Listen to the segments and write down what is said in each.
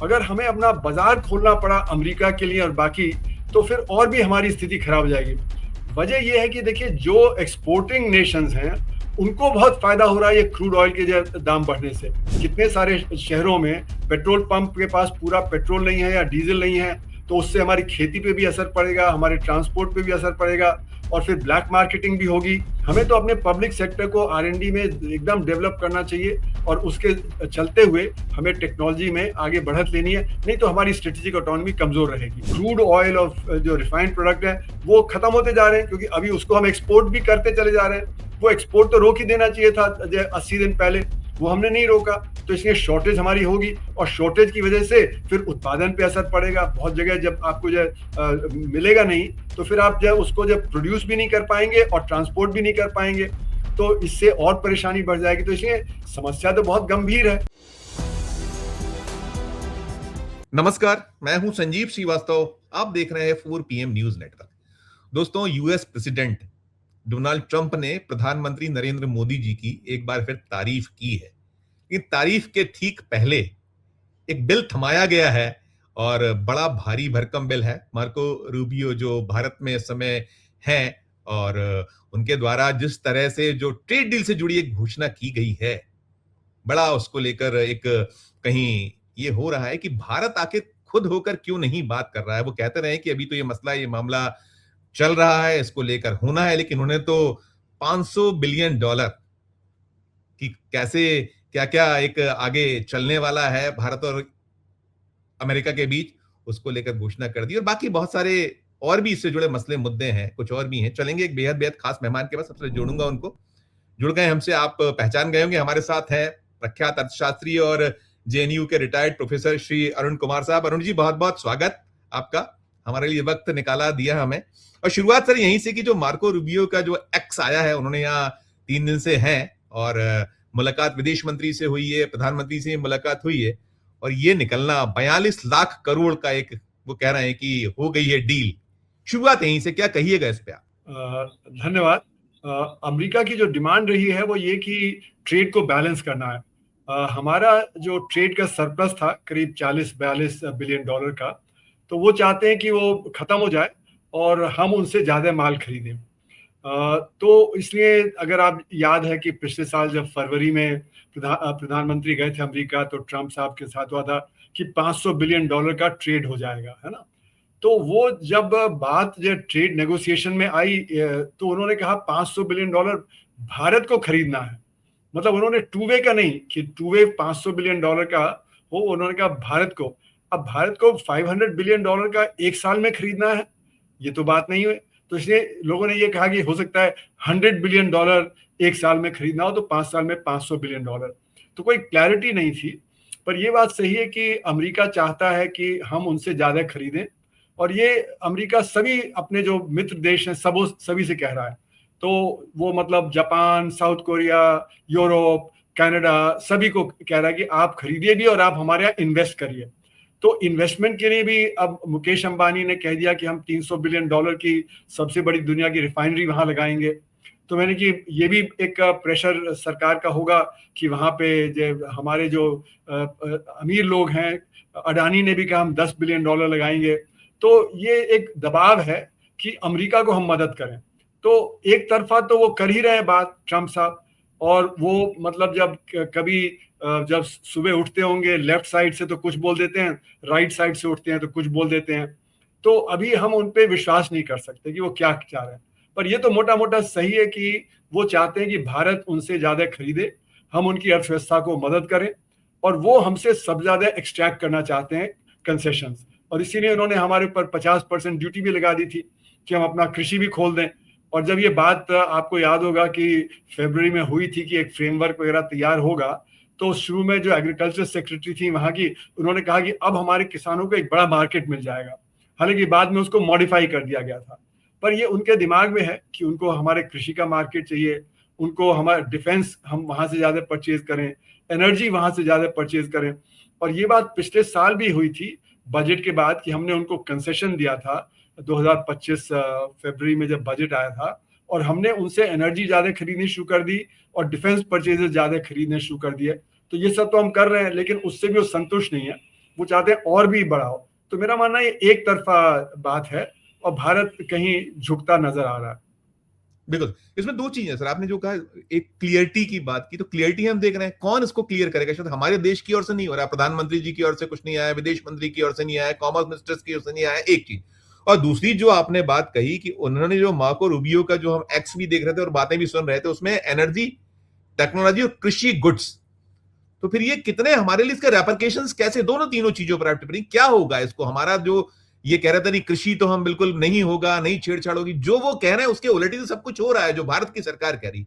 अगर हमें अपना बाजार खोलना पड़ा अमेरिका के लिए और बाकी, तो फिर और भी हमारी स्थिति खराब हो जाएगी। वजह यह है कि देखिए, जो एक्सपोर्टिंग नेशंस हैं, उनको बहुत फायदा हो रहा है ये क्रूड ऑयल के जो दाम बढ़ने से। कितने सारे शहरों में पेट्रोल पंप के पास पूरा पेट्रोल नहीं है या डीजल नहीं है, तो उससे हमारी खेती पे भी असर पड़ेगा, हमारे ट्रांसपोर्ट पे भी असर पड़ेगा और फिर ब्लैक मार्केटिंग भी होगी। हमें तो अपने पब्लिक सेक्टर को R&D में एकदम डेवलप करना चाहिए और उसके चलते हुए हमें टेक्नोलॉजी में आगे बढ़त लेनी है, नहीं तो हमारी स्ट्रेटेजिक ऑटोनॉमी कमजोर रहेगी। क्रूड ऑयल और जो रिफाइंड प्रोडक्ट है वो खत्म होते जा रहे हैं, क्योंकि अभी उसको हम एक्सपोर्ट भी करते चले जा रहे हैं। वो एक्सपोर्ट तो रोक ही देना चाहिए था 80 दिन पहले, वो हमने नहीं रोका, तो इसलिए शॉर्टेज हमारी होगी और शॉर्टेज की वजह से फिर उत्पादन पे असर पड़ेगा। बहुत जगह जब आपको मिलेगा नहीं, तो फिर आप उसको प्रोड्यूस भी नहीं कर पाएंगे और ट्रांसपोर्ट भी नहीं कर पाएंगे, तो इससे और परेशानी बढ़ जाएगी। तो इसलिए समस्या तो बहुत गंभीर है। नमस्कार, मैं हूं संजीव श्रीवास्तव। आप देख रहे हैं 4 PM न्यूज नेटवर्क। दोस्तों, यूएस प्रेसिडेंट डोनाल्ड ट्रंप ने प्रधानमंत्री नरेंद्र मोदी जी की एक बार फिर तारीफ की है। इन तारीफ के ठीक पहले एक बिल थमाया गया है और बड़ा भारी भरकम बिल है। मार्को रूबियो जो भारत में इस समय हैं और उनके द्वारा जिस तरह से जो ट्रेड डील से जुड़ी एक घोषणा की गई है, बड़ा उसको लेकर एक कहीं ये हो रहा है कि भारत आके खुद होकर क्यों नहीं बात कर रहा है। वो कहते रहे कि अभी तो ये मामला चल रहा है, इसको लेकर होना है, लेकिन उन्हें तो $500 बिलियन की कैसे क्या क्या एक आगे चलने वाला है भारत और अमेरिका के बीच, उसको लेकर घोषणा कर दी। और बाकी बहुत सारे और भी इससे जुड़े मसले मुद्दे हैं, कुछ और भी हैं। चलेंगे एक बेहद बेहद खास मेहमान के पास, सबसे जोड़ूंगा उनको। जुड़ गए हमसे, आप पहचान गए होंगे। हमारे साथ है प्रख्यात अर्थशास्त्री और जेएनयू के रिटायर्ड प्रोफेसर श्री अरुण कुमार साहब। अरुण जी, बहुत बहुत स्वागत आपका, हमारे लिए वक्त निकाला दिया हमें। और शुरुआत सर यहीं से कि जो मार्को रूबियो का जो एक्स आया है, उन्होंने यहाँ 3 दिन से हैं और मुलाकात विदेश मंत्री से हुई है, प्रधानमंत्री से मुलाकात हुई है, और ये निकलना 42 लाख करोड़ का एक, वो कह रहे हैं कि हो गई है डील। शुरुआत यहीं से, क्या कहिएगा इस पे आप? धन्यवाद। अमेरिका की जो डिमांड रही है वो ये कि ट्रेड को बैलेंस करना है। हमारा जो ट्रेड का सरप्लस था करीब 40-42 बिलियन डॉलर का, तो वो चाहते हैं कि वो खत्म हो जाए और हम उनसे ज्यादा माल खरीदें। तो इसलिए अगर आप याद है कि पिछले साल जब फरवरी में प्रधानमंत्री गए थे अमेरिका, तो ट्रंप साहब के साथ हुआ था कि $500 बिलियन का ट्रेड हो जाएगा, है ना। तो वो जब बात जब ट्रेड नेगोशिएशन में आई, तो उन्होंने कहा $500 बिलियन भारत को खरीदना है। मतलब उन्होंने टू वे का नहीं कि टू वे $500 बिलियन का हो, उन्होंने कहा भारत को। अब भारत को $500 बिलियन का एक साल में खरीदना है, ये तो बात नहीं हुई। तो इसलिए लोगों ने ये कहा कि हो सकता है $100 बिलियन एक साल में खरीदना हो, तो 5 साल में $500 बिलियन। तो कोई क्लैरिटी नहीं थी। पर ये बात सही है कि अमेरिका चाहता है कि हम उनसे ज्यादा खरीदें, और ये अमेरिका सभी अपने जो मित्र देश हैं सभी से कह रहा है। तो वो मतलब Japan, south Korea, Europe, Canada, सभी को कह रहा है कि आप खरीदिए भी और आप हमारे यहाँ इन्वेस्ट करिए। तो इन्वेस्टमेंट के लिए भी अब मुकेश अंबानी ने कह दिया कि हम $300 बिलियन की सबसे बड़ी दुनिया की रिफाइनरी वहां लगाएंगे। तो मैंने कि ये भी एक प्रेशर सरकार का होगा कि वहां पे हमारे जो अमीर लोग हैं, अडानी ने भी कहा हम $10 बिलियन लगाएंगे। तो ये एक दबाव है कि अमेरिका को हम मदद करें। तो एक तरफा तो वो कर ही रहे हैं बात ट्रंप साहब, और वो मतलब जब कभी जब सुबह उठते होंगे लेफ्ट साइड से तो कुछ बोल देते हैं, राइट साइड से उठते हैं तो कुछ बोल देते हैं। तो अभी हम उन पे विश्वास नहीं कर सकते कि वो क्या चाह रहे हैं। पर ये तो मोटा मोटा सही है कि वो चाहते हैं कि भारत उनसे ज्यादा खरीदे, हम उनकी अर्थव्यवस्था को मदद करें, और वो हमसे सब ज्यादा एक्सट्रैक्ट करना चाहते हैं कंसेशंस। और इसीलिए उन्होंने हमारे ऊपर 50% ड्यूटी भी लगा दी थी कि हम अपना कृषि भी खोल दें। और जब ये बात आपको याद होगा कि फरवरी में हुई थी कि एक फ्रेमवर्क वगैरह तैयार होगा, तो शुरू में जो एग्रीकल्चर सेक्रेटरी थी वहां की, उन्होंने कहा कि अब हमारे किसानों को एक बड़ा मार्केट मिल जाएगा। हालांकि बाद में उसको मॉडिफाई कर दिया गया था। पर ये उनके दिमाग में है कि उनको हमारे कृषि का मार्केट चाहिए, उनको हमारा डिफेंस हम वहां से ज्यादा परचेज करें, एनर्जी वहां से ज्यादा परचेज करें। और ये बात पिछले साल भी हुई थी बजट के बाद कि हमने उनको कंसेशन दिया था 2025 फरवरी में जब बजट आया था, और हमने उनसे एनर्जी ज्यादा खरीदनी शुरू कर दी और डिफेंस परचेजेस ज्यादा खरीदने शुरू कर दिए। तो ये सब तो हम कर रहे हैं, लेकिन उससे भी वो संतुष्ट नहीं है। वो चाहते हैं और भी बढ़ाओ। तो मेरा मानना है ये एक तरफा बात है और भारत कहीं झुकता नजर आ रहा है। बिल्कुल, इसमें दो चीजें सर, आपने जो कहा एक क्लियरिटी की बात की, तो क्लियरिटी हम देख रहे हैं, कौन इसको क्लियर करेगा? शायद हमारे देश की ओर से नहीं हो रहा, प्रधानमंत्री जी की ओर से कुछ नहीं आया, विदेश मंत्री की ओर से नहीं आया, कॉमर्स मिनिस्टर्स की ओर से नहीं आया, एक चीज। और दूसरी जो आपने बात कही कि उन्होंने जो मार्को रूबियो का जो हम एक्स भी देख रहे थे और बातें भी सुन रहे थे, उसमें एनर्जी, टेक्नोलॉजी और कृषि गुड्स, तो फिर ये कितने हमारे लिए इसके रेपरकेशंस कैसे, दोनों तीनों चीजों पर आप टिप्पणी क्या होगा इसको? हमारा जो ये कह रहा था नहीं कृषि तो हम बिल्कुल नहीं होगा, नहीं छेड़छाड़ होगी, जो वो कह रहे हैं उसके उलट ही तो सब कुछ हो रहा है जो भारत की सरकार कह रही।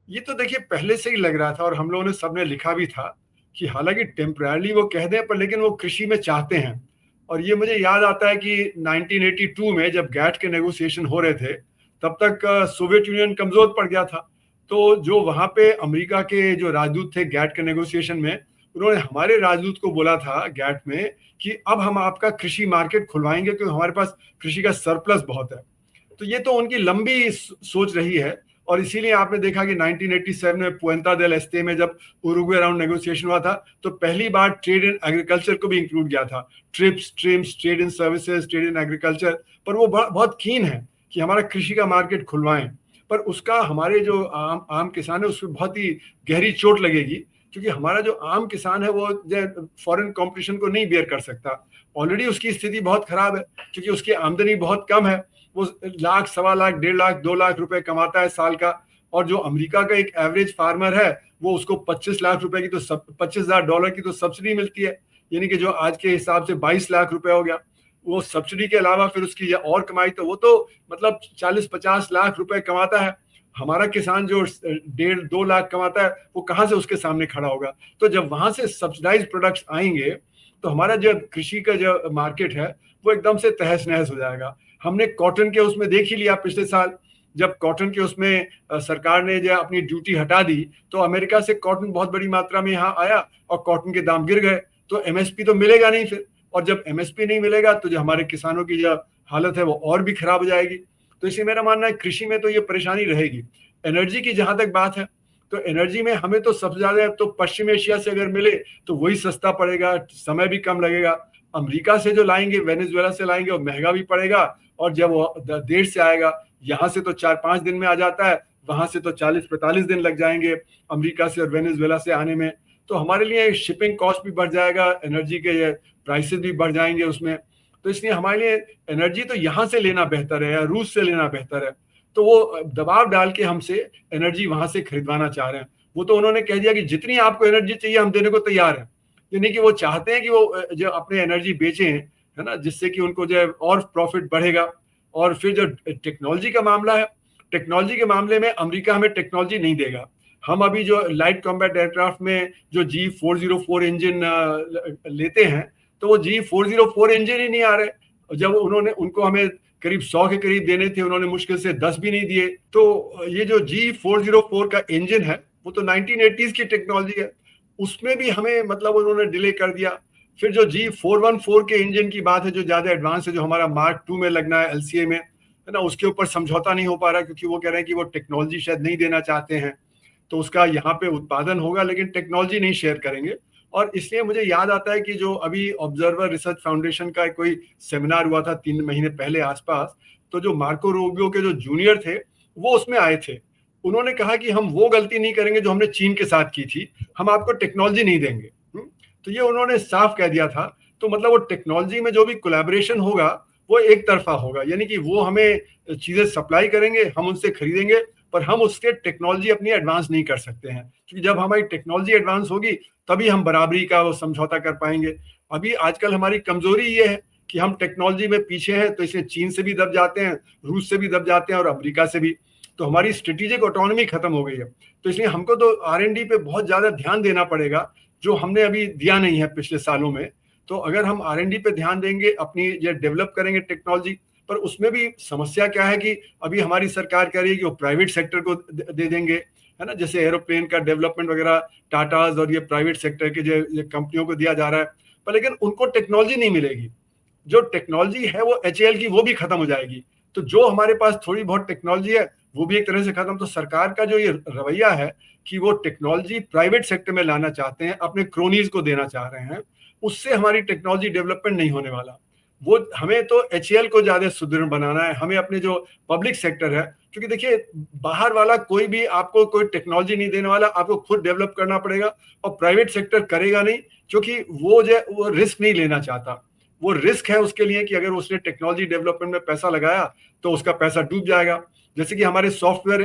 ये तो देखिए पहले से ही लग रहा था और हम लोगों ने सबने लिखा भी था कि हालांकि टेम्पररी वो कह दें पर लेकिन वो कृषि में चाहते हैं। और ये मुझे याद आता है कि 1982 में जब गैट के नेगोशिएशन हो रहे थे तब तक सोवियत यूनियन कमजोर पड़ गया था। तो जो वहां पे अमेरिका के जो राजदूत थे गैट के नेगोशिएशन में, उन्होंने हमारे राजदूत को बोला था गैट में कि अब हम आपका कृषि मार्केट खुलवाएंगे क्योंकि हमारे पास कृषि का सरप्लस बहुत है। तो ये तो उनकी लंबी सोच रही है और इसीलिए आपने देखा कि 1987 में पुएंता देल एस्टे में जब उरुग्वे राउंड नेगोशिएशन हुआ था तो पहली बार ट्रेड इन एग्रीकल्चर को भी इंक्लूड किया था। Trips, TRIMS, trade in services, trade in agriculture, पर वो बहुत कीन है कि हमारा कृषि का मार्केट खुलवाएं। पर उसका हमारे जो आम किसान है उस पर बहुत ही गहरी चोट लगेगी क्योंकि हमारा जो आम किसान है वो फॉरेन कंपटीशन को नहीं बेयर कर सकता। ऑलरेडी उसकी स्थिति बहुत खराब है क्योंकि उसकी आमदनी बहुत कम है। वो लाख, सवा लाख, 1.5 लाख, 2 लाख रुपए कमाता है साल का। और जो अमेरिका का एक एवरेज फार्मर है वो उसको 25 लाख रुपए की तो $25,000 की तो सब्सिडी मिलती है, यानी कि जो आज के हिसाब से 22 लाख रुपए हो गया। वो सब्सिडी के अलावा फिर उसकी और कमाई तो वो तो मतलब 40-50 लाख रुपए कमाता है। हमारा किसान जो 1.5-2 लाख कमाता है वो कहाँ से उसके सामने खड़ा होगा? तो जब वहां से सब्सिडाइज प्रोडक्ट्स आएंगे तो हमारा जो कृषि का जो मार्केट है वो एकदम से तहस नहस हो जाएगा। हमने कॉटन के उसमें देख ही लिया पिछले साल, जब कॉटन के उसमें सरकार ने जो अपनी ड्यूटी हटा दी तो अमेरिका से कॉटन बहुत बड़ी मात्रा में यहाँ आया और कॉटन के दाम गिर गए। तो एमएसपी तो मिलेगा नहीं फिर, और जब एमएसपी नहीं मिलेगा तो जो हमारे किसानों की जो हालत है वो और भी खराब हो जाएगी। तो इसलिए मेरा मानना है कृषि में तो ये परेशानी रहेगी। एनर्जी की जहां तक बात है तो एनर्जी में हमें तो सबसे ज्यादा तो पश्चिम एशिया से अगर मिले तो वही सस्ता पड़ेगा, समय भी कम लगेगा। अमेरिका से जो लाएंगे, वेनेजुएला से लाएंगे, वो महंगा भी पड़ेगा और जब वो देर से आएगा, यहाँ से तो 4-5 दिन में आ जाता है, वहां से तो 40-45 दिन लग जाएंगे अमेरिका से और वेनेजुएला से आने में। तो हमारे लिए शिपिंग कॉस्ट भी बढ़ जाएगा, एनर्जी के प्राइसेस भी बढ़ जाएंगे उसमें। तो इसलिए हमारे लिए एनर्जी तो यहाँ से लेना बेहतर है या रूस से लेना बेहतर है। तो वो दबाव डाल के हमसे एनर्जी वहां से खरीदवाना चाह रहे हैं। वो तो उन्होंने कह दिया कि जितनी आपको एनर्जी चाहिए हम देने को तैयार हैं। यानी कि वो चाहते हैं कि वो जो अपने एनर्जी बेचें, है ना, जिससे कि उनको जो है और प्रॉफिट बढ़ेगा। और फिर जो टेक्नोलॉजी का मामला है, टेक्नोलॉजी के मामले में अमेरिका हमें टेक्नोलॉजी नहीं देगा। हम अभी जो लाइट कॉम्बैट एयरक्राफ्ट में जो G404 इंजन लेते हैं तो वो G404 इंजन ही नहीं आ रहे। जब उन्होंने उनको हमें करीब 100 के करीब देने थे, उन्होंने मुश्किल से 10 भी नहीं दिए। तो ये जो G404 का इंजन है वो तो 1980s की टेक्नोलॉजी है, उसमें भी हमें मतलब उन्होंने डिले कर दिया। फिर जो G414 के इंजन की बात है जो ज्यादा एडवांस है, जो हमारा मार्क 2 में लगना है LCA में, है ना, उसके ऊपर समझौता नहीं हो पा रहा क्योंकि वो कह रहे हैं कि वो टेक्नोलॉजी शायद नहीं देना चाहते हैं। तो उसका यहाँ पे उत्पादन होगा लेकिन टेक्नोलॉजी नहीं शेयर करेंगे। और इसलिए मुझे याद आता है कि जो अभी ऑब्जर्वर रिसर्च फाउंडेशन का कोई सेमिनार हुआ था 3 महीने पहले आसपास, तो जो मार्को रूबियो के जो जूनियर थे वो उसमें आए थे। उन्होंने कहा कि हम वो गलती नहीं करेंगे जो हमने चीन के साथ की थी, हम आपको टेक्नोलॉजी नहीं देंगे। तो ये उन्होंने साफ कह दिया था। तो मतलब वो टेक्नोलॉजी में जो भी कोलैबोरेशन होगा वो एक तरफा होगा, यानी कि वो हमें चीजें सप्लाई करेंगे, हम उनसे खरीदेंगे, पर हम उसके टेक्नोलॉजी अपनी एडवांस नहीं कर सकते हैं क्योंकि जब हमारी टेक्नोलॉजी एडवांस होगी तभी हम बराबरी का वो समझौता कर पाएंगे। अभी आजकल हमारी कमजोरी ये है कि हम टेक्नोलॉजी में पीछे हैं, तो इसलिए चीन से भी दब जाते हैं, रूस से भी दब जाते हैं और अमेरिका से भी। तो हमारी स्ट्रेटेजिक ऑटोनॉमी खत्म हो गई है। तो इसलिए हमको तो R&D पे बहुत ज्यादा ध्यान देना पड़ेगा जो हमने अभी दिया नहीं है पिछले सालों में। तो अगर हम R&D पे ध्यान देंगे, अपनी जो डेवलप करेंगे टेक्नोलॉजी, पर उसमें भी समस्या क्या है कि अभी हमारी सरकार कह रही है कि वो प्राइवेट सेक्टर को दे देंगे, है ना, जैसे एरोप्लेन का डेवलपमेंट वगैरह टाटाज और ये प्राइवेट सेक्टर के जो कंपनियों को दिया जा रहा है, पर लेकिन उनको टेक्नोलॉजी नहीं मिलेगी। जो टेक्नोलॉजी है वो HAL की वो भी खत्म हो जाएगी। तो जो हमारे पास थोड़ी बहुत टेक्नोलॉजी है वो भी एक तरह से खत्म। तो सरकार का जो ये रवैया है कि वो टेक्नोलॉजी प्राइवेट सेक्टर में लाना चाहते हैं, अपने क्रोनीज को देना चाह रहे हैं, उससे हमारी टेक्नोलॉजी डेवलपमेंट नहीं होने वाला। वो हमें तो एचएएल को ज्यादा सुदृढ़ बनाना है, हमें अपने जो पब्लिक सेक्टर है, क्योंकि देखिए बाहर वाला कोई भी आपको कोई टेक्नोलॉजी नहीं देने वाला, आपको खुद डेवलप करना पड़ेगा, और प्राइवेट सेक्टर करेगा नहीं, क्योंकि वो रिस्क नहीं लेना चाहता। वो रिस्क है उसके लिए कि अगर उसने टेक्नोलॉजी डेवलपमेंट में पैसा लगाया तो उसका पैसा डूब जाएगा। जैसे कि हमारे सॉफ्टवेयर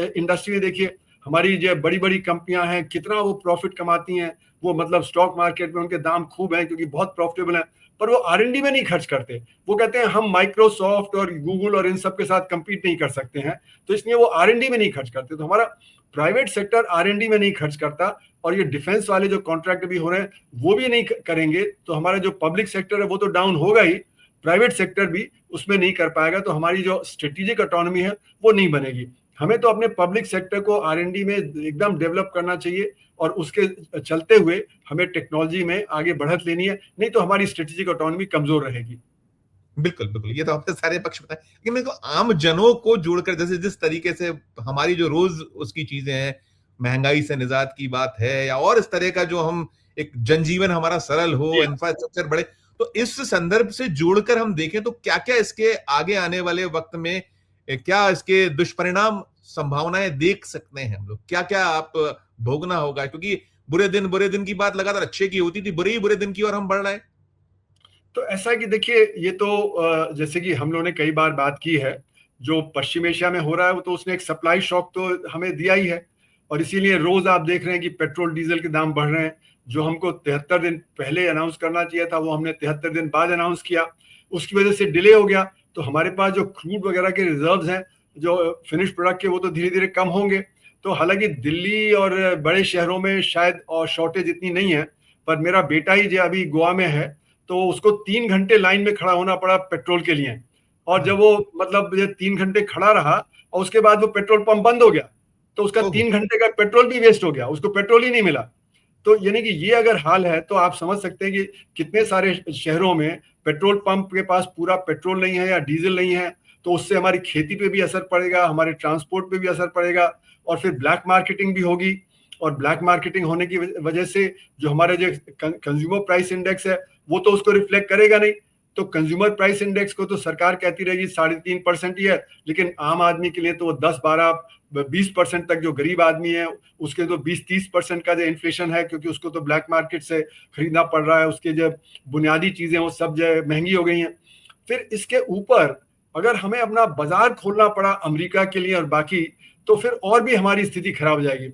इंडस्ट्री में देखिए, हमारी जो बड़ी बड़ी कंपनियां हैं कितना वो प्रॉफिट कमाती हैं, वो मतलब स्टॉक मार्केट में उनके दाम खूब हैं क्योंकि बहुत प्रॉफिटेबल है, पर वो आर&डी में नहीं खर्च करते। वो कहते हैं हम माइक्रोसॉफ्ट और गूगल और इन सब के साथ compete नहीं कर सकते हैं, तो इसलिए वो आर&डी में नहीं खर्च करते। तो हमारा प्राइवेट सेक्टर आर&डी में नहीं खर्च करता, और ये डिफेंस वाले जो कॉन्ट्रैक्ट भी हो रहे हैं वो भी नहीं करेंगे, तो हमारा जो पब्लिक सेक्टर है वो तो डाउन होगा ही, प्राइवेट सेक्टर भी उसमें नहीं कर पाएगा, तो हमारी जो स्ट्रेटेजिक ऑटोनॉमी है वो नहीं बनेगी। हमें तो अपने पब्लिक सेक्टर को आर&डी में एकदम डेवलप करना चाहिए, और उसके चलते हुए हमें टेक्नोलॉजी में आगे बढ़त लेनी है, नहीं तो हमारी स्ट्रेटेजिक ऑटोनॉमी कमजोर रहेगी। बिल्कुल बिल्कुल, ये तो आपने सारे पक्ष बताए, लेकिन मेरे को आम जनों को जोड़कर, जैसे जिस तरीके से हमारी जो रोज उसकी चीजें हैं, महंगाई से निजात की बात है, या और इस तरह का जो हम एक जनजीवन हमारा सरल हो, इंफ्रास्ट्रक्चर बढ़े, तो इस संदर्भ से जोड़कर हम देखें तो क्या क्या इसके आगे आने वाले वक्त में क्या इसके दुष्परिणाम संभावनाएं देख सकते हैं हम लोग, क्या क्या आप भोगना होगा, क्योंकि बुरे दिन की बात लगातार अच्छे की होती थी, बुरे दिन की ओर हम बढ़ रहे हैं। तो ऐसा है कि देखिए, ये तो जैसे कि हम लोगों ने कई बार बात की है, जो पश्चिम एशिया में हो रहा है वो तो उसने एक सप्लाई शॉक तो हमें दिया ही है, और इसीलिए रोज आप देख रहे हैं कि पेट्रोल डीजल के दाम बढ़ रहे हैं। जो हमको 73 दिन पहले अनाउंस करना चाहिए था वो हमने 73 दिन बाद अनाउंस किया, उसकी वजह से डिले हो गया। तो हमारे पास जो क्रूड वगैरह के रिजर्व्स हैं, जो फिनिश प्रोडक्ट के, वो तो धीरे धीरे कम होंगे। तो हालांकि दिल्ली और बड़े शहरों में शायद और शॉर्टेज इतनी नहीं है, पर मेरा बेटा ही जो अभी गोवा में है, तो उसको 3 घंटे लाइन में खड़ा होना पड़ा पेट्रोल के लिए। और जब वो मतलब ये 3 घंटे खड़ा रहा और उसके बाद वो पेट्रोल पंप बंद हो गया, तो उसका 3 घंटे का पेट्रोल भी वेस्ट हो गया, उसको पेट्रोल ही नहीं मिला। तो यानी कि ये अगर हाल है तो आप समझ सकते हैं कि कितने सारे शहरों में पेट्रोल पंप के पास पूरा पेट्रोल नहीं है या डीजल नहीं है, तो उससे हमारी खेती पे भी असर पड़ेगा, हमारे ट्रांसपोर्ट पे भी असर पड़ेगा, और फिर ब्लैक मार्केटिंग भी होगी। और ब्लैक मार्केटिंग होने की वजह से जो हमारे जो कंज्यूमर प्राइस इंडेक्स है वो तो उसको रिफ्लेक्ट करेगा नहीं। तो कंज्यूमर प्राइस इंडेक्स को तो सरकार कहती रहेगी 3.5% ही है, लेकिन आम आदमी के लिए तो वो 10-12-20% तक, जो गरीब आदमी है उसके तो 20-30% का जो इन्फ्लेशन है, क्योंकि उसको तो ब्लैक मार्केट से खरीदना पड़ रहा है, उसके जो बुनियादी चीजें वो सब जो महंगी हो गई हैं। फिर इसके ऊपर अगर हमें अपना बाजार खोलना पड़ा अमेरिका के लिए और बाकी, तो फिर और भी हमारी स्थिति खराब हो जाएगी।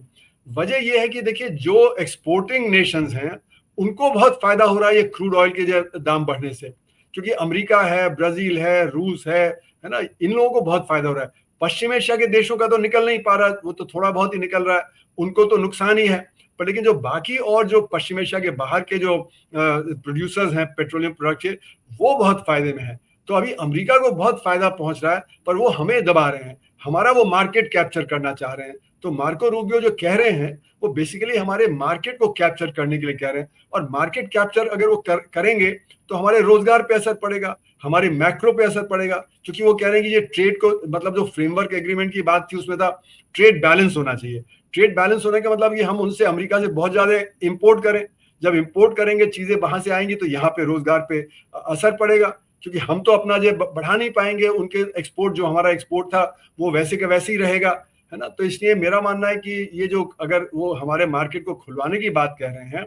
वजह यह है कि देखिए, जो एक्सपोर्टिंग नेशंस हैं उनको बहुत फायदा हो रहा है ये क्रूड ऑयल के दाम बढ़ने से, क्योंकि अमेरिका है, ब्राजील है, रूस है ना, इन लोगों को बहुत फायदा हो रहा है। पश्चिम एशिया के देशों का तो निकल नहीं पा रहा, वो तो थोड़ा बहुत ही निकल रहा है, उनको तो नुकसान ही है। पर लेकिन जो बाकी और जो पश्चिम एशिया के बाहर के जो प्रोड्यूसर्स हैं पेट्रोलियम प्रोडक्ट के, वो बहुत फायदे में है। तो अभी अमेरिका को बहुत फायदा पहुंच रहा है, पर वो हमें दबा रहे हैं, हमारा वो मार्केट कैप्चर करना चाह रहे हैं। तो मार्को रूबियो जो कह रहे हैं वो बेसिकली हमारे मार्केट को कैप्चर करने के लिए कह रहे हैं, और मार्केट कैप्चर अगर वो करेंगे तो हमारे रोजगार पे असर पड़ेगा, हमारे मैक्रो पे असर पड़ेगा, क्योंकि वो कह रहे हैं कि ये ट्रेड को, मतलब जो फ्रेमवर्क एग्रीमेंट की बात थी उसमें था ट्रेड बैलेंस होना चाहिए। ट्रेड बैलेंस होने का मतलब ये हम उनसे, अमेरिका से बहुत ज्यादा इंपोर्ट करें, जब इंपोर्ट करेंगे चीजें वहां से आएंगी तो यहाँ पे रोजगार पे असर पड़ेगा, क्योंकि हम तो अपना जो बढ़ा नहीं पाएंगे, उनके एक्सपोर्ट, जो हमारा एक्सपोर्ट था वो वैसे के वैसे ही रहेगा, है ना। तो इसलिए मेरा मानना है कि ये जो, अगर वो हमारे मार्केट को खुलवाने की बात कह रहे हैं,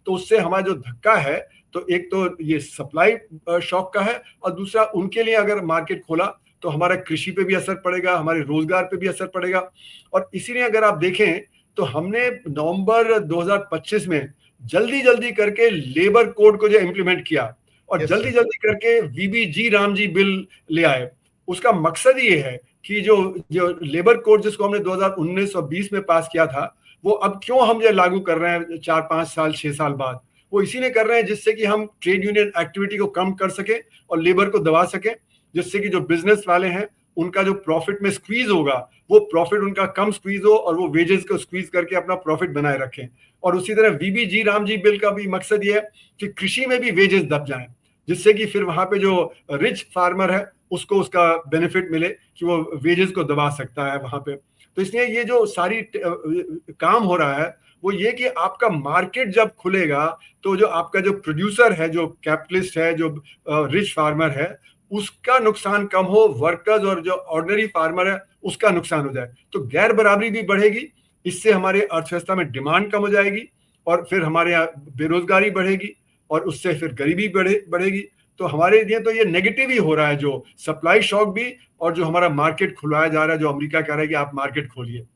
तो उससे हमारा जो धक्का है, तो एक तो ये सप्लाई शॉक का है, और दूसरा उनके लिए अगर मार्केट खोला तो हमारा कृषि पे भी असर पड़ेगा, हमारे रोजगार पे भी असर पड़ेगा। और इसीलिए अगर आप देखें तो हमने नवंबर 2025 में जल्दी जल्दी करके लेबर कोड को जो इम्प्लीमेंट किया, और जल्दी जल्दी करके वीबीजी रामजी बिल ले आए। उसका मकसद ये है कि जो जो लेबर कोड जिसको हमने 2019 और 20 में पास किया था, वो अब क्यों हम ये लागू कर रहे हैं 4-5 साल 6 साल बाद, वो इसीलिए कर रहे हैं जिससे कि हम ट्रेड यूनियन एक्टिविटी को कम कर सके और लेबर को दबा सके, जिससे कि जो बिजनेस वाले हैं उनका जो प्रॉफिट में स्क्वीज होगा, वो प्रॉफिट उनका कम स्क्वीज हो, और वो वेजेस को स्क्वीज करके अपना प्रॉफिट बनाए रखें। और उसी तरह वीबीजी रामजी बिल का भी मकसद ये है कि कृषि में भी वेजेस दब जाएं, जिससे कि फिर वहां पे जो रिच फार्मर है उसको उसका बेनिफिट मिले, कि वो वेजेस को दबा सकता है वहां पे। तो इसलिए ये जो सारी काम हो रहा है वो ये कि आपका मार्केट जब खुलेगा तो जो आपका जो प्रोड्यूसर है, जो कैपिटलिस्ट है, जो रिच फार्मर है, उसका नुकसान कम हो, वर्कर्स और जो ऑर्डिनरी फार्मर है उसका नुकसान हो जाए, तो गैर बराबरी भी बढ़ेगी। इससे हमारे अर्थव्यवस्था में डिमांड कम हो जाएगी और फिर हमारे यहाँ बेरोजगारी बढ़ेगी और उससे फिर गरीबी बढ़ेगी। तो हमारे लिए तो ये नेगेटिव ही हो रहा है, जो सप्लाई शॉक भी और जो हमारा मार्केट खुलवाया जा रहा है, जो अमेरिका कह रहा है कि आप मार्केट खोलिए।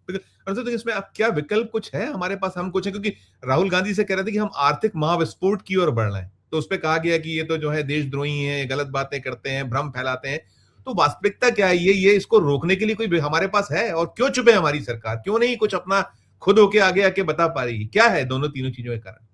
तो इसमें अब क्या विकल्प कुछ है हमारे पास? हम कुछ है, क्योंकि राहुल गांधी से कह रहे थे कि हम आर्थिक महाविस्फोट की ओर बढ़ रहे हैं, तो उस पर कहा गया कि ये तो जो है देशद्रोही है, गलत बातें करते हैं, भ्रम फैलाते हैं। तो वास्तविकता क्या है? ये इसको रोकने के लिए कोई हमारे पास है? और क्यों चुपे हमारी सरकार? क्यों नहीं कुछ अपना खुद होके आगे आके बता पा रही है? क्या है दोनों तीनों चीजों के कारण?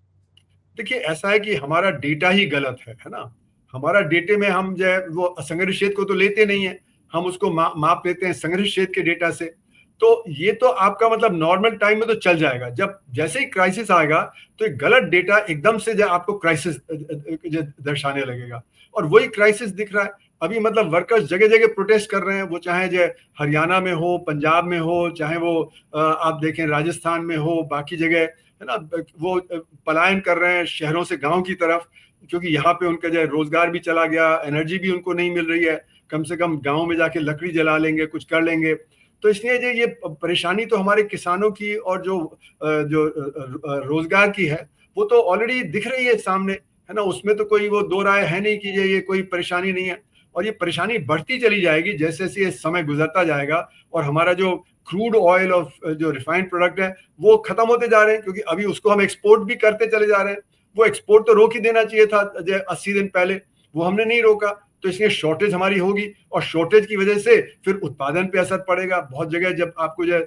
देखिए, ऐसा है कि हमारा डेटा ही गलत है ना। हमारा डेटे में हम जो है वो असंगठित क्षेत्र को तो लेते नहीं है, हम उसको माप लेते हैं संगठित क्षेत्र के डेटा से। तो ये तो आपका मतलब नॉर्मल टाइम में तो चल जाएगा, जब जैसे ही क्राइसिस आएगा तो एक गलत डेटा एकदम से जो आपको क्राइसिस दर्शाने लगेगा, और वही क्राइसिस दिख रहा है अभी। मतलब वर्कर्स जगह जगह प्रोटेस्ट कर रहे हैं, वो चाहे जो हरियाणा में हो, पंजाब में हो, चाहे वो आप देखें राजस्थान में हो, बाकी जगह है ना, वो पलायन कर रहे हैं शहरों से गांव की तरफ, क्योंकि यहाँ पे उनका जो रोजगार भी चला गया, एनर्जी भी उनको नहीं मिल रही है, कम से कम गांव में जाके लकड़ी जला लेंगे, कुछ कर लेंगे। तो इसलिए जो ये परेशानी तो हमारे किसानों की और जो रोजगार की है वो तो ऑलरेडी दिख रही है सामने, है ना। उसमें तो कोई वो दो राय है नहीं कि ये कोई परेशानी नहीं है, और ये परेशानी बढ़ती चली जाएगी जैसे जैसे ये समय गुजरता जाएगा और हमारा जो क्रूड ऑयल और जो रिफाइंड प्रोडक्ट है वो खत्म होते जा रहे हैं, क्योंकि अभी उसको हम एक्सपोर्ट भी करते चले जा रहे हैं। वो एक्सपोर्ट तो रोक ही देना चाहिए था 80 दिन पहले, वो हमने नहीं रोका, तो इसलिए शॉर्टेज हमारी होगी, और शॉर्टेज की वजह से फिर उत्पादन पे असर पड़ेगा। बहुत जगह जब आपको जो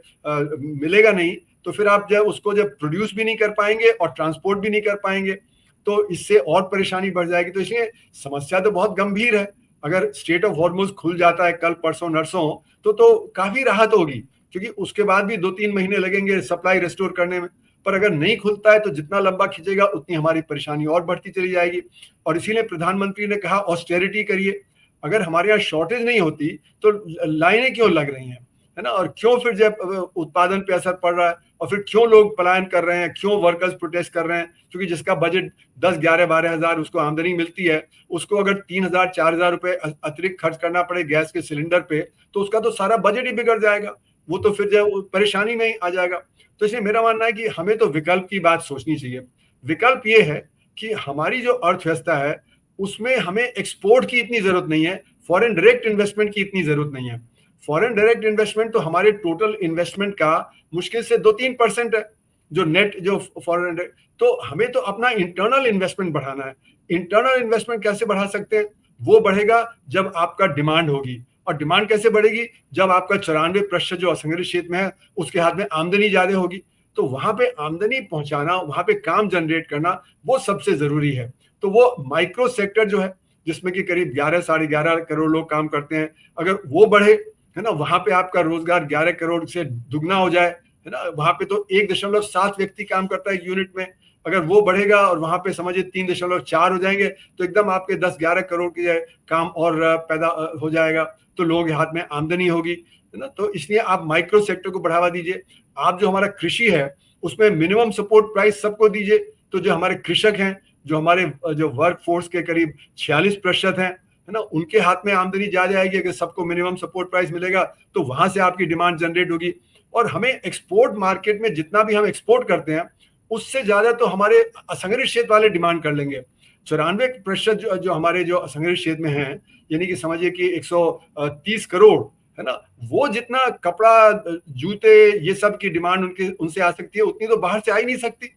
मिलेगा नहीं, तो फिर आप जब उसको जब प्रोड्यूस भी नहीं कर पाएंगे और ट्रांसपोर्ट भी नहीं कर पाएंगे, तो इससे और परेशानी बढ़ जाएगी। तो इसलिए समस्या तो बहुत गंभीर है। अगर स्ट्रेट ऑफ हॉर्मुज खुल जाता है कल परसों नरसों, तो काफी राहत होगी, क्योंकि उसके बाद भी 2-3 महीने लगेंगे सप्लाई रिस्टोर करने में। पर अगर नहीं खुलता है तो जितना लंबा खींचेगा उतनी हमारी परेशानी और बढ़ती चली जाएगी। और इसीलिए प्रधानमंत्री ने कहा ऑस्टेरिटी करिए। अगर हमारे यहाँ शॉर्टेज नहीं होती तो लाइनें क्यों लग रही हैं, है ना, और क्यों फिर जब उत्पादन पे असर पड़ रहा है, और फिर क्यों लोग पलायन कर रहे हैं, क्यों वर्कर्स प्रोटेस्ट कर रहे हैं? क्योंकि जिसका बजट 10-11-12 हजार उसको आमदनी मिलती है, उसको अगर 3,000-4,000 रुपए अतिरिक्त खर्च करना पड़े गैस के सिलेंडर पे, तो उसका तो सारा बजट ही बिगड़ जाएगा, वो तो फिर जो परेशानी में ही आ जाएगा। तो इसलिए मेरा मानना है कि हमें तो विकल्प की बात सोचनी चाहिए। विकल्प ये है कि हमारी जो अर्थव्यवस्था है उसमें हमें एक्सपोर्ट की इतनी जरूरत नहीं है, फॉरेन डायरेक्ट इन्वेस्टमेंट की इतनी जरूरत नहीं है। फॉरेन डायरेक्ट इन्वेस्टमेंट तो हमारे टोटल इन्वेस्टमेंट का मुश्किल से 2-3% है, जो नेट जो फॉरेन। तो हमें तो अपना इंटरनल इन्वेस्टमेंट बढ़ाना है। इंटरनल इन्वेस्टमेंट कैसे बढ़ा सकते हैं? वो बढ़ेगा जब आपका डिमांड होगी, और डिमांड कैसे बढ़ेगी? जब आपका 94% जो असंगठित क्षेत्र में है उसके हाथ में आमदनी ज्यादा होगी। तो वहां पे आमदनी पहुंचाना, वहां पे काम जनरेट करना, वो सबसे जरूरी है। तो वो माइक्रो सेक्टर जो है जिसमें कि करीब 11-11.5 करोड़ लोग काम करते हैं, अगर वो बढ़े, है ना, वहां पे आपका रोजगार 11 करोड़ से दुगना हो जाए, है ना, वहां पे तो 1.7 व्यक्ति काम करता है यूनिट में, अगर वो बढ़ेगा और वहां पे समझिए 3.4 हो जाएंगे, तो एकदम आपके 10-11 करोड़ के काम और पैदा हो जाएगा, तो लोगों के हाथ में आमदनी होगी, है ना। तो इसलिए आप माइक्रो सेक्टर को बढ़ावा दीजिए। आप जो हमारा कृषि है उसमें मिनिमम सपोर्ट प्राइस सबको दीजिए, तो जो हमारे कृषक हैं, जो हमारे जो वर्क फोर्स के करीब 46% हैं, है ना, उनके हाथ में आमदनी ज्यादा आएगी। अगर सबको मिनिमम सपोर्ट प्राइस मिलेगा तो वहां से आपकी डिमांड जनरेट होगी। और हमें एक्सपोर्ट मार्केट में जितना भी हम एक्सपोर्ट करते हैं उससे ज्यादा तो हमारे असंगठित क्षेत्र वाले डिमांड कर लेंगे। 94% जो हमारे जो असंगठित क्षेत्र में हैं, यानी कि समझिए कि 130 करोड़, है ना, वो जितना कपड़ा, जूते, ये सब की डिमांड उनसे आ सकती है, उतनी तो बाहर से आ ही नहीं सकती,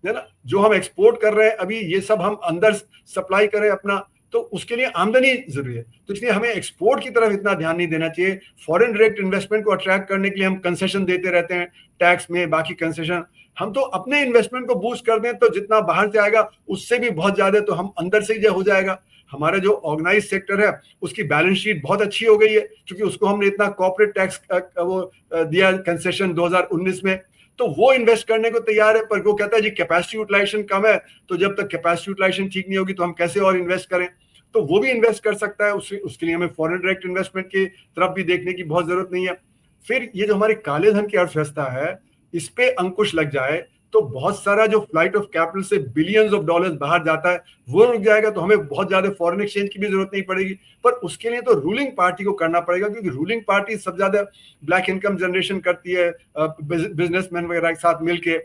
है ना। जो हम एक्सपोर्ट कर रहे हैं अभी, ये सब हम अंदर सप्लाई करें अपना, तो उसके लिए आमदनी जरूरी है। तो इसलिए हमें एक्सपोर्ट की तरफ इतना ध्यान नहीं देना चाहिए। फॉरेन डायरेक्ट इन्वेस्टमेंट को अट्रैक्ट करने के लिए हम कंसेशन देते रहते हैं, टैक्स में, बाकी कंसेशन। हम तो अपने इन्वेस्टमेंट को बूस्ट कर दें तो जितना बाहर से आएगा उससे भी बहुत ज्यादा तो हम अंदर से ही हो जाएगा। हमारा जो ऑर्गेनाइज सेक्टर है उसकी बैलेंस शीट बहुत अच्छी हो गई है, क्योंकि उसको हमने इतना कॉर्पोरेट टैक्स वो दिया कंसेशन 2019 में, तो वो इन्वेस्ट करने को तैयार है। पर वो कहता है जी कैपेसिटी यूटिलाइजेशन कम है, तो जब तक कैपेसिटी यूटिलाइजेशन ठीक नहीं होगी तो हम कैसे और इन्वेस्ट करें? तो वो भी इन्वेस्ट कर सकता है, उसके लिए हमें फॉरेन डायरेक्ट इन्वेस्टमेंट की तरफ भी देखने की बहुत जरूरत नहीं है। फिर ये जो हमारे काले धन की अर्थव्यवस्था है, इस पे अंकुश लग जाए तो बहुत सारा जो फ्लाइट ऑफ कैपिटल से बिलियंस ऑफ डॉलर्स बाहर जाता है वो रुक जाएगा, तो हमें बहुत ज्यादा फॉरेन एक्सचेंज की भी जरूरत नहीं पड़ेगी। पर उसके लिए तो रूलिंग पार्टी को करना पड़ेगा, क्योंकि रूलिंग पार्टी सबसे ज्यादा ब्लैक इनकम जनरेशन करती है बिजनेसमैन वगैरह के साथ मिलके।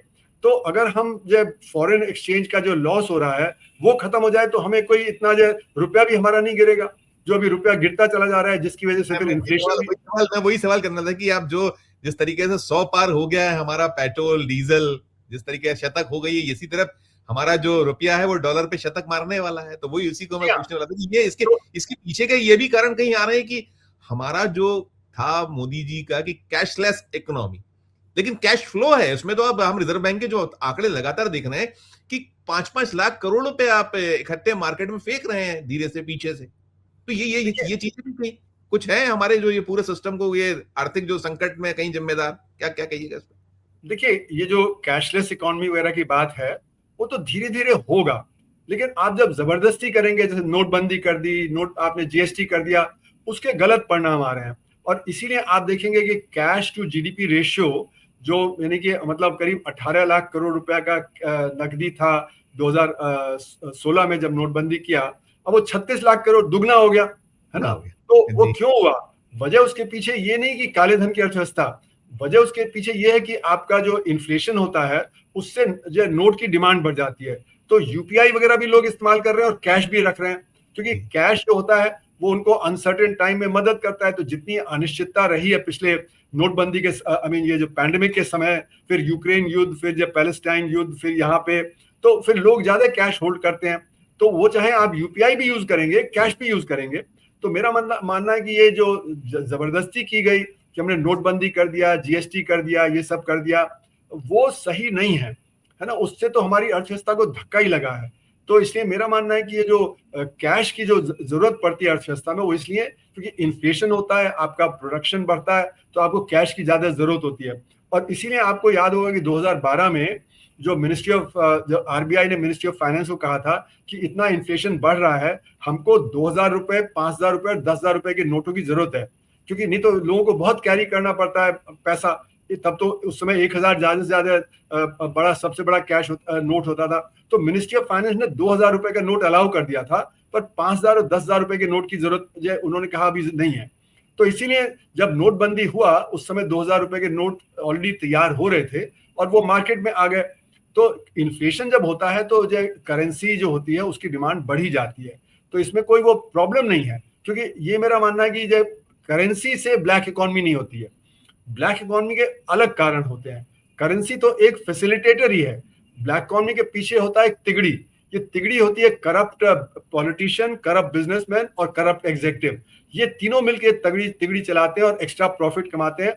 तो अगर हम जो फॉरेन एक्सचेंज का जो लॉस हो रहा है वो खत्म हो जाए तो हमें कोई इतना जो रुपया भी हमारा नहीं गिरेगा, जो अभी रुपया गिरता चला जा रहा है, जिसकी वजह से फिर इन्फ्लेशन भी। मैं वही सवाल करना था कि आप जो जिस तरीके से 100 पार हो गया है हमारा पेट्रोल डीजल, जिस तरीके से शतक हो गई है, इसी तरफ हमारा जो रुपया है वो डॉलर पे शतक मारने वाला है। तो वही उसी को मैं पूछने वाला था कि ये इसके पीछे का ये भी कारण कहीं आ रहे हैं कि हमारा जो था मोदी जी का कि कैशलेस इकोनॉमी, लेकिन कैश फ्लो है उसमें। तो अब हम रिजर्व बैंक के जो आंकड़े लगातार देख रहे हैं कि 5-5 लाख करोड़ रुपए आप इकट्ठे मार्केट में फेंक रहे हैं धीरे से पीछे से। तो ये चीजें भी कहीं कुछ है हमारे जो ये पूरे सिस्टम को, ये आर्थिक जो संकट में कहीं जिम्मेदार, क्या क्या कहिएगा इस पर? देखिए, ये जो कैशलेस इकोनॉमी वगैरह की बात है वो तो धीरे धीरे होगा, लेकिन आप जब जबरदस्ती करेंगे, जैसे नोटबंदी कर दी, नोट आपने जीएसटी कर दिया, उसके गलत परिणाम आ रहे हैं। और इसीलिए आप देखेंगे कि कैश टू जीडीपी रेशियो जो यानी कि मतलब करीब 18 लाख करोड़ रुपया का नकदी था 2016 में जब नोटबंदी किया, अब वो 36 लाख करोड़ दुगना हो गया, है ना। तो वो क्यों हुआ? वजह उसके पीछे ये नहीं कि काले धन की अर्थव्यवस्था, वजह उसके पीछे ये है कि आपका जो इन्फ्लेशन होता है उससे जो नोट की डिमांड बढ़ जाती है। तो यूपीआई वगैरह भी लोग इस्तेमाल कर रहे हैं और कैश भी रख रहे हैं, क्योंकि कैश जो होता है वो उनको अनसर्टेन टाइम में मदद करता है। तो जितनी अनिश्चितता रही है पिछले नोटबंदी के ये जो पैंडेमिक के समय, फिर यूक्रेन युद्ध, फिर जब पैलेस्टाइन युद्ध, फिर यहाँ पे, तो फिर लोग ज्यादा कैश होल्ड करते हैं। तो वो चाहे आप यूपीआई भी यूज करेंगे, कैश भी यूज करेंगे। तो मेरा मानना है कि ये जो जबरदस्ती की गई कि हमने नोटबंदी कर दिया, जीएसटी कर दिया, ये सब कर दिया, वो सही नहीं है ना। उससे तो हमारी अर्थव्यवस्था को धक्का ही लगा है। तो इसलिए मेरा मानना है कि ये जो कैश की जो जरूरत पड़ती है अर्थव्यवस्था में, वो इसलिए क्योंकि इन्फ्लेशन होता है, आपका प्रोडक्शन बढ़ता है, तो आपको कैश की ज्यादा जरूरत होती है। और इसीलिए आपको याद होगा कि 2012 में जो मिनिस्ट्री ऑफ जो आरबीआई ने मिनिस्ट्री ऑफ फाइनेंस को कहा था कि इतना इन्फ्लेशन बढ़ रहा है, हमको 2000 रुपए, 5000 रुपए और 10,000 रुपए के नोटों की जरूरत है, क्योंकि नहीं तो लोगों को बहुत कैरी करना पड़ता है पैसा। तब तो उस समय 1000 ज्यादा से ज्यादा बड़ा, सबसे बड़ा कैश नोट होता था। तो मिनिस्ट्री ऑफ फाइनेंस ने 2000 रुपए का नोट अलाउ कर दिया था, पर 5000 और 10,000 रुपए के नोट की जरूरत उन्होंने कहा अभी नहीं है। तो इसीलिए जब नोटबंदी हुआ उस समय 2000 रुपए के नोट ऑलरेडी तैयार हो रहे थे और वो मार्केट में आ गए। तो इन्फ्लेशन जब होता है तो जो करेंसी जो होती है उसकी डिमांड बढ़ी जाती है। तो इसमें कोई वो प्रॉब्लम नहीं है, क्योंकि ये मेरा मानना है कि जब करेंसी से ब्लैक इकोनॉमी नहीं होती है, ब्लैक इकोनॉमी के अलग कारण होते हैं। करेंसी तो एक फैसिलिटेटर ही है, ब्लैक इकोनॉमी के पीछे होता है एक तिगड़ी। ये तिगड़ी होती है करप्ट पॉलिटिशियन, करप्ट बिजनेसमैन और करप्ट एग्जीक्यूटिव। ये तीनों मिलकर तिगड़ी चलाते हैं और एक्स्ट्रा प्रॉफिट कमाते हैं,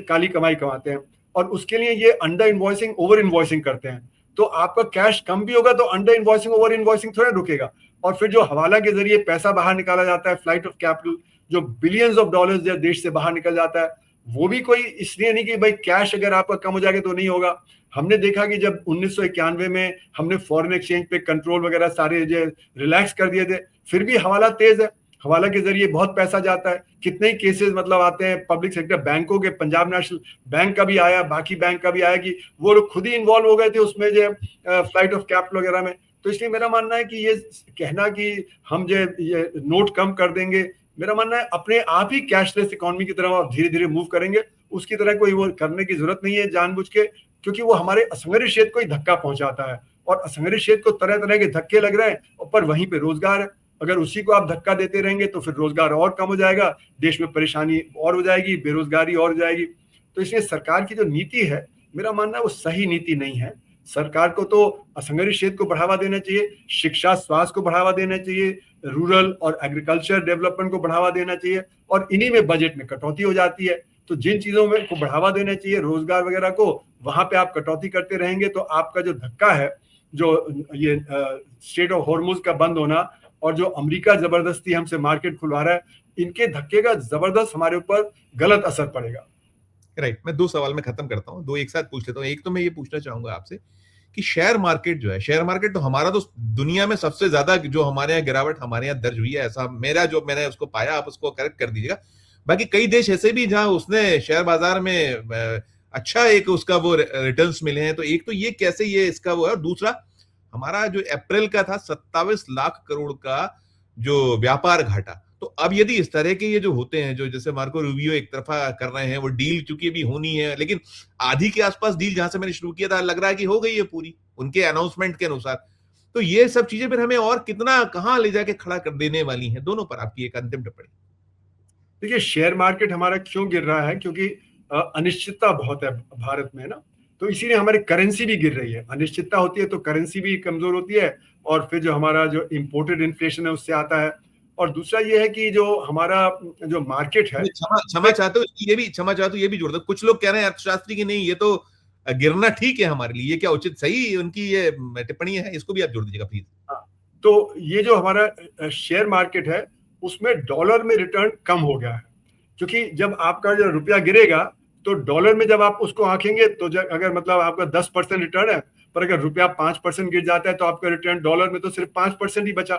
काली कमाई कमाते हैं। और उसके लिए ये अंडर इन्वॉइसिंग, ओवर इन्वॉइसिंग करते हैं। तो आपका कैश कम भी होगा तो अंडर इन्वॉइसिंग, ओवर इन्वॉइसिंग थोड़ा रुकेगा। और फिर जो हवाला के जरिए पैसा बाहर निकाला जाता है, फ्लाइट ऑफ कैपिटल, जो बिलियंस ऑफ डॉलर्स देश से बाहर निकल जाता है, वो भी कोई इसलिए नहीं कि भाई कैश अगर आपका कम हो जाएगा तो नहीं होगा। हमने देखा कि जब 1991 में हमने फॉरेन एक्सचेंज पे कंट्रोल वगैरह सारे जो रिलैक्स कर दिए थे, फिर भी हवाला तेज है, हवाला के जरिए बहुत पैसा जाता है। कितने ही केसेस मतलब आते हैं पब्लिक सेक्टर बैंकों के, पंजाब नेशनल बैंक का भी आया, बाकी बैंक का भी आया कि वो लोग खुद ही इन्वॉल्व हो गए थे उसमें जो फ्लाइट ऑफ कैपिटल वगैरह में। तो इसलिए मेरा मानना है कि ये कहना कि हम जो ये नोट कम कर देंगे, मेरा मानना है अपने आप ही कैशलेस इकोनॉमी की तरफ धीरे धीरे मूव करेंगे। उसकी तरह कोई वो करने की जरूरत नहीं है जानबूझ के, क्योंकि वो हमारे असंगठित क्षेत्र को ही धक्का पहुंचाता है। और असंगठित क्षेत्र को तरह तरह के धक्के लग रहे हैं, पर वहीं पे रोजगार है। अगर उसी को आप धक्का देते रहेंगे तो फिर रोजगार और कम हो जाएगा, देश में परेशानी और हो जाएगी, बेरोजगारी और हो जाएगी। तो इसलिए सरकार की जो नीति है, मेरा मानना है वो सही नीति नहीं है। सरकार को तो असंगठित क्षेत्र को बढ़ावा देना चाहिए, शिक्षा स्वास्थ्य को बढ़ावा देना चाहिए, रूरल और एग्रीकल्चर डेवलपमेंट को बढ़ावा देना चाहिए। और इन्हीं में बजट में कटौती हो जाती है। तो जिन चीजों में को बढ़ावा देना चाहिए, रोजगार वगैरह को, वहां पे आप कटौती करते रहेंगे तो आपका जो धक्का है, जो ये स्ट्रेट ऑफ हॉर्मुज का बंद होना और जो अमेरिका जबरदस्ती हमसे मार्केट खुलवा रहा है, इनके धक्के का जबरदस्त हमारे ऊपर गलत असर पड़ेगा। राइट, मैं 2 सवाल में खत्म करता हूँ, 2 एक साथ पूछ लेता हूँ। एक तो मैं ये पूछना चाहूंगा आपसे कि शेयर मार्केट जो है, शेयर मार्केट तो हमारा तो दुनिया में सबसे ज्यादा जो हमारे यहाँ गिरावट हमारे यहाँ दर्ज हुई है, ऐसा मेरा जो मैंने उसको पाया, आप उसको करेक्ट कर दीजिएगा। बाकी कई देश ऐसे भी जहां उसने शेयर बाजार में अच्छा एक उसका वो रिटर्न्स मिले हैं। तो एक तो ये कैसे ये इसका वो है, और दूसरा हमारा जो अप्रैल का था 27 लाख करोड़ का जो व्यापार घाटा। तो अब यदि इस तरह के ये जो होते हैं, जो जैसे मार्को रूबियो एक तरफा कर रहे हैं, वो डील चूंकि अभी होनी है, लेकिन आधी के आसपास डील जहां से मैंने शुरू किया था लग रहा है कि हो गई है पूरी उनके अनाउंसमेंट के अनुसार। तो ये सब चीजें फिर हमें और कितना कहां ले जाके खड़ा कर देने वाली हैं, दोनों पर आपकी एक अंतिम टिप्पणी। देखिए, शेयर मार्केट हमारा क्यों गिर रहा है? क्योंकि अनिश्चितता बहुत है भारत में ना, तो इसीलिए हमारी करेंसी भी गिर रही है। अनिश्चितता होती है तो करेंसी भी कमजोर होती है, और फिर जो हमारा जो इम्पोर्टेड इन्फ्लेशन है उससे आता है। और दूसरा ये है कि जो हमारा जो मार्केट है, क्षमा क्षमा चाहते हो, ये भी क्षमा चाहते हो, ये भी जोड़ दो। कुछ लोग कह रहे हैं अर्थशास्त्री की नहीं, ये तो गिरना ठीक है हमारे लिए, ये क्या उचित सही उनकी ये टिप्पणी है, इसको भी आप जोड़ दीजिएगा प्लीज। हाँ, तो ये जो हमारा शेयर मार्केट है उसमें डॉलर में रिटर्न कम हो गया है, क्योंकि जब आपका जो रुपया गिरेगा तो डॉलर में जब आप उसको आंकेंगे तो अगर मतलब आपका 10% रिटर्न है, पर अगर रुपया 5% गिर जाता है तो आपका रिटर्न डॉलर में तो सिर्फ 5% ही बचा।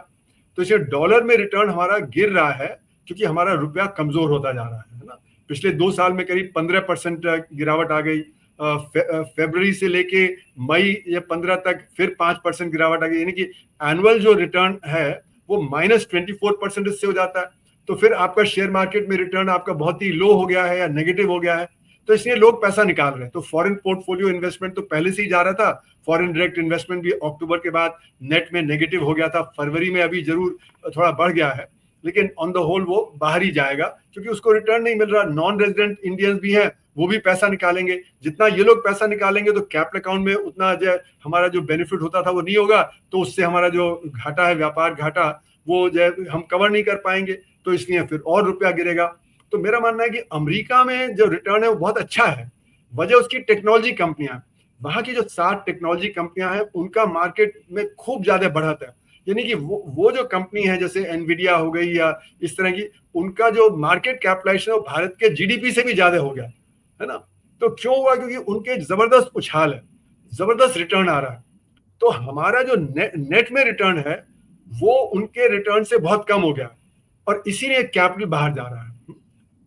तो इसलिए डॉलर में रिटर्न हमारा गिर रहा है, क्योंकि हमारा रुपया कमजोर होता जा रहा है ना। पिछले 2 साल में करीब 15% गिरावट आ गई। फरवरी से लेके मई या 15 तक फिर 5% गिरावट आ गई, यानी कि एनुअल जो रिटर्न है वो -24% इससे हो जाता है। तो फिर आपका शेयर मार्केट में रिटर्न आपका बहुत ही लो हो गया है या नेगेटिव हो गया है, तो इसलिए लोग पैसा निकाल रहे हैं। तो फॉरेन पोर्टफोलियो इन्वेस्टमेंट तो पहले से ही जा रहा था। फॉरेन डायरेक्ट इन्वेस्टमेंट भी अक्टूबर के बाद नेट में नेगेटिव हो गया था। फरवरी में अभी जरूर थोड़ा बढ़ गया है, लेकिन ऑन द होल वो बाहर ही जाएगा, क्योंकि उसको रिटर्न नहीं मिल रहा। नॉन रेजिडेंट इंडियंस भी हैं, वो भी पैसा निकालेंगे। जितना ये लोग पैसा निकालेंगे तो कैपिटल अकाउंट में उतना जो हमारा जो बेनिफिट होता था वो नहीं होगा, तो उससे हमारा जो घाटा है, व्यापार घाटा, वो जो हम कवर नहीं कर पाएंगे, तो इसलिए फिर और रुपया गिरेगा। तो मेरा मानना है कि अमेरिका में जो रिटर्न है वो बहुत अच्छा है। वजह उसकी टेक्नोलॉजी कंपनियां, वहां की जो 7 टेक्नोलॉजी कंपनियां हैं उनका मार्केट में खूब ज्यादा बढ़त है। यानी कि वो जो कंपनी है जैसे एनवीडिया हो गई या इस तरह की, उनका जो मार्केट कैपिटलाइजेशन है वो भारत के जीडीपी से भी ज्यादा हो गया है ना। तो क्यों हुआ? क्योंकि उनके जबरदस्त उछाल है, जबरदस्त रिटर्न आ रहा है। तो हमारा जो नेट में रिटर्न है वो उनके रिटर्न से बहुत कम हो गया, और इसीलिए कैपिटल बाहर जा रहा है।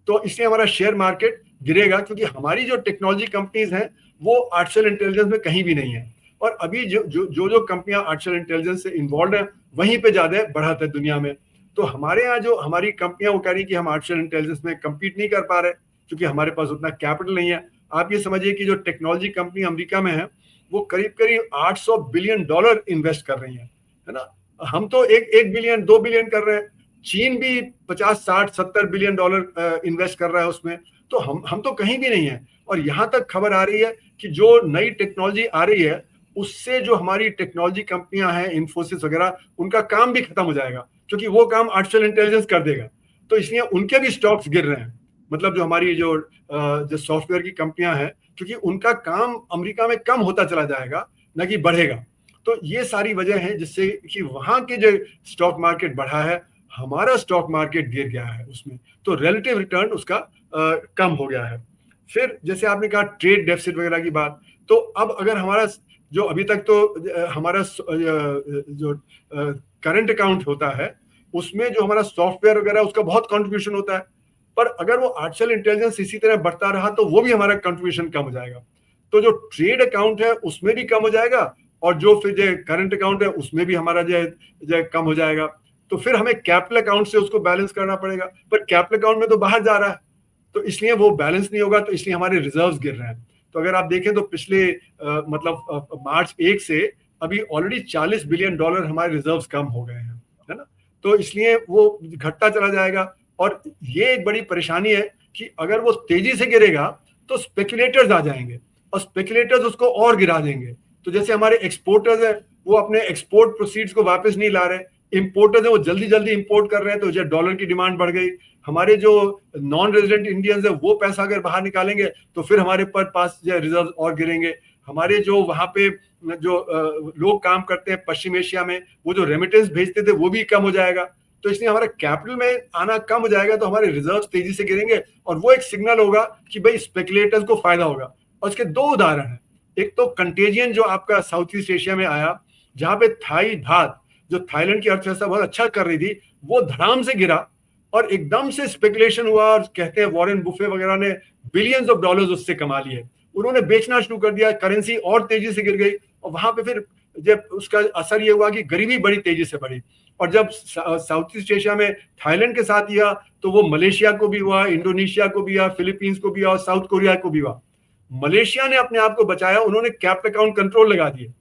तो इसलिए हमारा शेयर मार्केट गिरेगा, क्योंकि हमारी जो टेक्नोलॉजी कंपनीज हैं वो आर्टिफिशियल इंटेलिजेंस में कहीं भी नहीं है। और अभी जो कंपनियां आर्टिफिशियल इंटेलिजेंस से इन्वॉल्व हैं वहीं पे ज्यादा बढ़त है दुनिया में। तो हमारे यहाँ जो हमारी कंपनियां वो कह रही कि हम आर्टिफिशियल इंटेलिजेंस में कम्पीट नहीं कर पा रहे, क्योंकि हमारे पास उतना कैपिटल नहीं है। आप ये समझिए कि जो टेक्नोलॉजी कंपनी अमेरिका में है वो करीब करीब $800 बिलियन इन्वेस्ट कर रही है ना। हम तो एक बिलियन 2 बिलियन कर रहे हैं। चीन भी 50 60 70 बिलियन डॉलर इन्वेस्ट कर रहा है उसमें। तो हम तो कहीं भी नहीं है। और यहाँ तक खबर आ रही है कि जो नई टेक्नोलॉजी आ रही है उससे जो हमारी टेक्नोलॉजी कंपनियां हैं, इन्फोसिस वगैरह, उनका काम भी खत्म हो जाएगा, क्योंकि वो काम आर्टिफिशियल इंटेलिजेंस कर देगा। तो इसलिए उनके भी स्टॉक्स गिर रहे हैं। मतलब जो हमारी जो सॉफ्टवेयर की कंपनियां हैं, क्योंकि उनका काम अमेरिका में कम होता चला जाएगा, न कि बढ़ेगा। तो ये सारी वजह है जिससे कि वहां के जो स्टॉक मार्केट बढ़ा है, हमारा स्टॉक मार्केट गिर गया है उसमें। तो रिलेटिव रिटर्न उसका कम हो गया है। फिर जैसे आपने कहा ट्रेड डेफिसिट वगैरह की बात, तो अब अगर हमारा जो अभी तक तो हमारा जो करंट अकाउंट होता है उसमें जो हमारा सॉफ्टवेयर वगैरह उसका बहुत कंट्रीब्यूशन होता है, पर अगर वो आर्टिफिशियल इंटेलिजेंस इसी तरह बढ़ता रहा तो वो भी हमारा कंट्रीब्यूशन कम हो जाएगा। तो जो ट्रेड अकाउंट है उसमें भी कम हो जाएगा, और जो फिर जो करंट अकाउंट है उसमें भी हमारा जो कम हो जाएगा। तो फिर हमें कैपिटल अकाउंट से उसको बैलेंस करना पड़ेगा, पर कैपिटल अकाउंट में तो बाहर जा रहा है, तो इसलिए वो बैलेंस नहीं होगा। तो इसलिए हमारे रिजर्व्स गिर रहे हैं। तो अगर आप देखें तो पिछले मतलब मार्च 1 से अभी ऑलरेडी $40 बिलियन हमारे रिजर्व्स कम हो गए हैं, है ना। तो इसलिए वो घटता चला जाएगा। और ये एक बड़ी परेशानी है कि अगर वो तेजी से गिरेगा तो स्पेकुलेटर्स आ जाएंगे, और स्पेकुलेटर्स उसको और गिरा देंगे। तो जैसे हमारे एक्सपोर्टर्स हैं वो अपने एक्सपोर्ट प्रोसीड्स को वापस नहीं ला रहे, इंपोर्टर्स हैं वो जल्दी जल्दी इंपोर्ट कर रहे हैं, तो जो डॉलर की डिमांड बढ़ गई। हमारे जो नॉन रेजिडेंट इंडियंस है वो पैसा अगर बाहर निकालेंगे तो फिर हमारे पास जो रिजर्व और गिरेंगे। हमारे जो वहां पे जो लोग काम करते हैं पश्चिम एशिया में, वो जो रेमिटेंस भेजते थे वो भी कम हो जाएगा। तो इसलिए हमारा कैपिटल में आना कम हो जाएगा, तो हमारे रिजर्व तेजी से गिरेंगे, और वो एक सिग्नल होगा कि भाई स्पेकुलेटर्स को फायदा होगा। और इसके 2 उदाहरण हैं। एक तो कंटेजियन जो आपका साउथ ईस्ट एशिया में आया, जहां पे थाई बात, जो थाईलैंड की अर्थव्यवस्था बहुत अच्छा कर रही थी, वो धड़ाम से गिरा और एकदम से स्पेकुलेशन हुआ, और कहते हैं वॉरेन बुफे वगैरह ने बिलियंस ऑफ डॉलर्स उससे कमा लिए। उन्होंने बेचना शुरू कर दिया, करेंसी और तेजी से गिर गई, और वहां पे फिर जब उसका असर ये हुआ कि गरीबी बड़ी तेजी से बढ़ी। और जब साउथ ईस्ट एशिया में थाईलैंड के साथ हुआ, तो वो मलेशिया को भी हुआ, इंडोनेशिया को भी हुआ, फिलीपींस को भी हुआ, और साउथ कोरिया को भी हुआ। मलेशिया ने अपने आप को बचाया, उन्होंने कैपिटल अकाउंट कंट्रोल लगा दिए,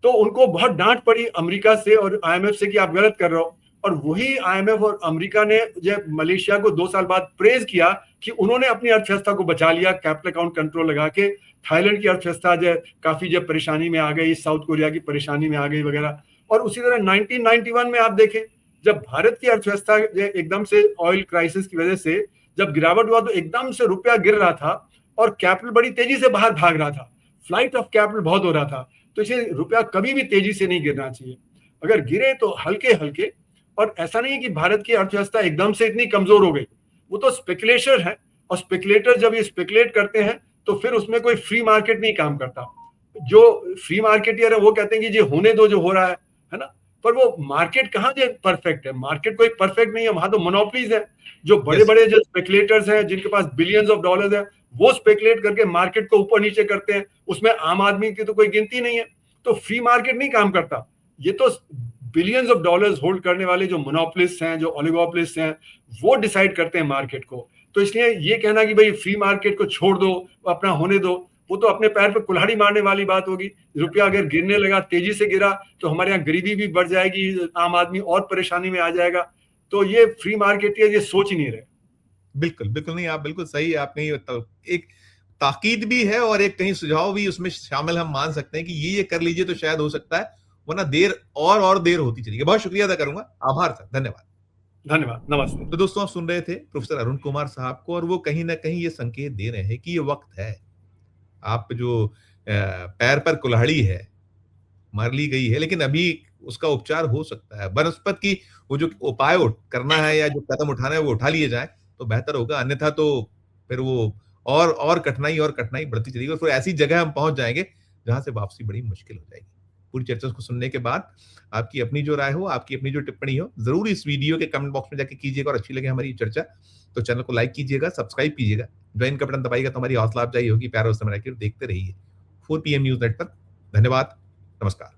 तो उनको बहुत डांट पड़ी अमेरिका से और आईएमएफ से कि आप गलत कर रहे हो। और वही आईएमएफ और अमेरिका ने जब मलेशिया को 2 साल बाद प्रेज किया कि उन्होंने अपनी अर्थव्यवस्था को बचा लिया कैपिटल अकाउंट कंट्रोल लगा के। थाईलैंड की अर्थव्यवस्था जो काफी जब परेशानी में आ गई, साउथ कोरिया की परेशानी में आ गई वगैरह। और उसी तरह 1991 में आप देखें, जब भारत की अर्थव्यवस्था एकदम से ऑयल क्राइसिस की वजह से जब गिरावट हुआ, तो एकदम से रुपया गिर रहा था और कैपिटल बड़ी तेजी से बाहर भाग रहा था, फ्लाइट ऑफ कैपिटल बहुत हो रहा था। तो इसे रुपया कभी भी तेजी से नहीं गिरना चाहिए, अगर गिरे तो हल्के हल्के। और ऐसा नहीं है कि भारत की अर्थव्यवस्था एकदम से इतनी कमजोर हो गई, वो तो स्पेकुलेटर है, और स्पेकुलेटर जब ये स्पेकुलेट करते हैं तो फिर उसमें कोई फ्री मार्केट नहीं काम करता। जो फ्री मार्केटियर है वो कहते हैं कि ये होने दो जो हो रहा है ना, पर वो मार्केट कहाँ जो परफेक्ट है, मार्केट कोई परफेक्ट नहीं है, वहां तो मोनोपोलीज है। जो बड़े बड़े जो स्पेकुलेटर्स हैं जिनके पास बिलियंस ऑफ डॉलर्स है, वो स्पेकुलेट करके मार्केट को ऊपर नीचे करते हैं, उसमें आम आदमी की तो कोई गिनती नहीं है। तो फ्री मार्केट नहीं काम करता, ये तो बिलियंस ऑफ डॉलर्स होल्ड करने वाले जो मोनोपोलिस्ट हैं, जो ओलिगोपोलिस्ट हैं, वो डिसाइड करते हैं मार्केट को। तो इसलिए ये कहना कि भाई फ्री मार्केट को छोड़ दो, अपना होने दो, वो तो अपने पैर पे कुल्हाड़ी मारने वाली बात होगी। रुपया अगर गिरने लगा, तेजी से गिरा, तो हमारे यहाँ गरीबी भी बढ़ जाएगी, आम आदमी और परेशानी में आ जाएगा। तो ये फ्री मार्केट ये सोच ही नहीं रहे। बिल्कुल बिल्कुल नहीं, आप बिल्कुल सही, आपने एक ताकीद भी है और एक कहीं सुझाव भी उसमें शामिल हम मान सकते हैं कि ये कर लीजिए तो शायद हो सकता है, वरना देर और देर होती चलेगी। बहुत शुक्रिया अदा करूंगा, आभार सर, धन्यवाद। धन्यवाद, नमस्ते। तो दोस्तों आप सुन रहे थे प्रोफेसर अरुण कुमार साहब को, और वो कहीं ना कहीं ये संकेत दे रहे हैं कि ये वक्त है, आप जो पैर पर कुल्हाड़ी है मार ली गई है, लेकिन अभी उसका उपचार हो सकता है। बनस्पत की वो जो उपाय करना है या जो कदम उठाना है वो उठा लिए जाए तो बेहतर होगा, अन्यथा तो फिर वो और कठिनाई बढ़ती चलेगी, और फिर ऐसी जगह हम पहुंच जाएंगे जहां से वापसी बड़ी मुश्किल हो जाएगी। पूरी चर्चा को सुनने के बाद आपकी अपनी जो राय हो, आपकी अपनी जो टिप्पणी हो, जरूर इस वीडियो के कमेंट बॉक्स में जाके कीजिएगा, और अच्छी लगे हमारी चर्चा तो चैनल को लाइक कीजिएगा, सब्सक्राइब कीजिएगा, ज्वाइन का बटन दबाइएगा तो हमारी हौसला अफजाई होगी। प्यार और समय रखिए, देखते रहिए 4 PM न्यूज नेटवर्क। धन्यवाद, नमस्कार।